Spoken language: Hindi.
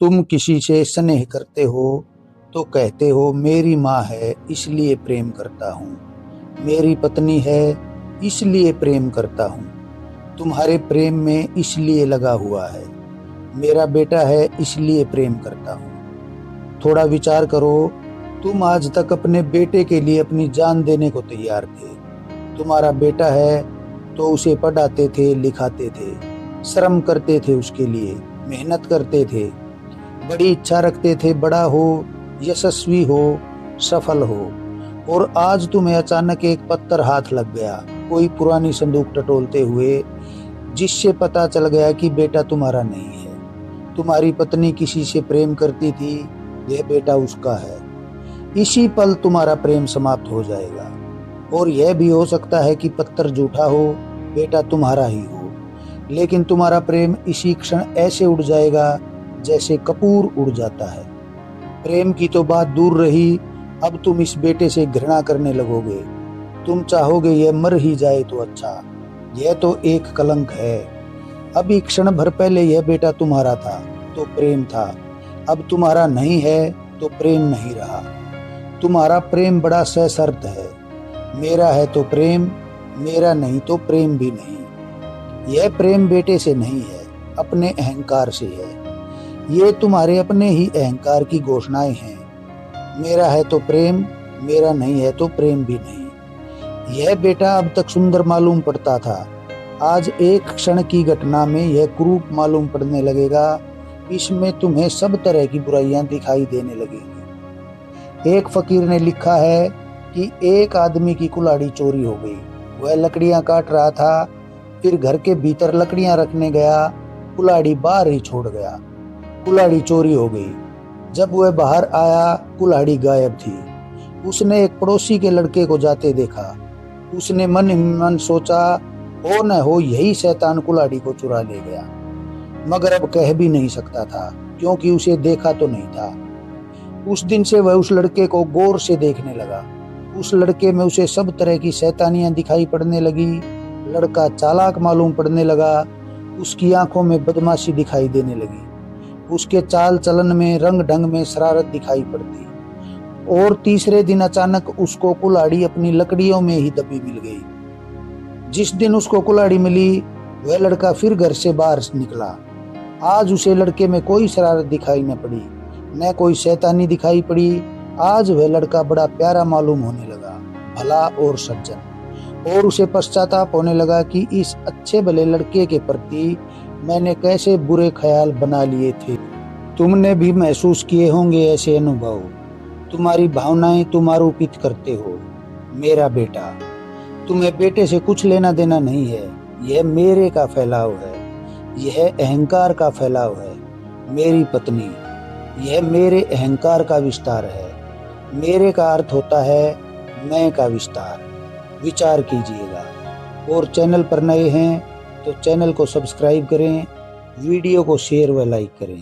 तुम किसी से स्नेह करते हो तो कहते हो मेरी माँ है इसलिए प्रेम करता हूँ, मेरी पत्नी है इसलिए प्रेम करता हूँ, तुम्हारे प्रेम में इसलिए लगा हुआ है, मेरा बेटा है इसलिए प्रेम करता हूँ। थोड़ा विचार करो, तुम आज तक अपने बेटे के लिए अपनी जान देने को तैयार थे। तुम्हारा बेटा है तो उसे पढ़ाते थे, लिखाते थे, श्रम करते थे, उसके लिए मेहनत करते थे, बड़ी इच्छा रखते थे बड़ा हो, यशस्वी हो, सफल हो। और आज तुम्हें अचानक एक पत्थर हाथ लग गया, कोई पुरानी संदूक टटोलते हुए, जिससे पता चल गया कि बेटा तुम्हारा नहीं है। तुम्हारी पत्नी किसी से प्रेम करती थी, यह बेटा उसका है। इसी पल तुम्हारा प्रेम समाप्त हो जाएगा। और यह भी हो सकता है कि पत्थर झूठा हो, बेटा तुम्हारा ही हो, लेकिन तुम्हारा प्रेम इसी क्षण ऐसे उड़ जाएगा जैसे कपूर उड़ जाता है। प्रेम की तो बात दूर रही, अब तुम इस बेटे से घृणा करने लगोगे। तुम चाहोगे यह मर ही जाए तो अच्छा, यह तो एक कलंक है। अभी क्षण भर पहले यह बेटा तुम्हारा था तो प्रेम था, अब तुम्हारा नहीं है तो प्रेम नहीं रहा। तुम्हारा प्रेम बड़ा सशर्त है, मेरा है तो प्रेम, मेरा नहीं तो प्रेम भी नहीं। यह प्रेम बेटे से नहीं है, अपने अहंकार से है। ये तुम्हारे अपने ही अहंकार की घोषणाएं हैं। मेरा है तो प्रेम, मेरा नहीं है तो प्रेम भी नहीं। यह बेटा अब तक सुंदर मालूम पड़ता था, आज एक क्षण की घटना में यह कुरूप मालूम पड़ने लगेगा। इसमें तुम्हें सब तरह की बुराइयां दिखाई देने लगेंगी। एक फकीर ने लिखा है कि एक आदमी की कुल्हाड़ी चोरी हो गई। वह लकड़ियां काट रहा था, फिर घर के भीतर लकड़ियां रखने गया, कुल्हाड़ी बाहर ही छोड़ गया। कुल्हाड़ी चोरी हो गई। जब वह बाहर आया, कुल्हाड़ी गायब थी। उसने एक पड़ोसी के लड़के को जाते देखा। उसने मन ही मन सोचा, हो न हो यही शैतान कुल्हाड़ी को चुरा ले गया। मगर अब कह भी नहीं सकता था, क्योंकि उसे देखा तो नहीं था। उस दिन से वह उस लड़के को गौर से देखने लगा। उस लड़के में उसे सब तरह की शैतानियां दिखाई पड़ने लगी। लड़का चालाक मालूम पड़ने लगा। उसकी आंखों में बदमाशी दिखाई देने लगी। उसके चाल चलन में, रंग ढंग में शरारत दिखाई पड़ती। और तीसरे दिन अचानक उसको कुल्हाड़ी अपनी लकड़ियों में ही दबी मिल गई। जिस दिन उसको कुल्हाड़ी मिली, वह लड़का फिर घर से बाहर निकला। आज उसे लड़के में कोई शरारत दिखाई न पड़ी, न कोई शैतानी दिखाई पड़ी। आज वह लड़का बड़ा प्यारा मालूम होने लगा, भला और सज्जन। और उसे पश्चाताप होने लगा कि इस अच्छे भले लड़के के प्रति मैंने कैसे बुरे ख्याल बना लिए थे। तुमने भी महसूस किए होंगे ऐसे अनुभव। तुम्हारी भावनाएं तुम आरोपित करते हो, मेरा बेटा। तुम्हें बेटे से कुछ लेना देना नहीं है, यह मेरे का फैलाव है, यह अहंकार का फैलाव है। मेरी पत्नी, यह मेरे अहंकार का विस्तार है। मेरे का अर्थ होता है मैं का विस्तार। विचार कीजिएगा। और चैनल पर नए हैं तो चैनल को सब्सक्राइब करें, वीडियो को शेयर व लाइक करें।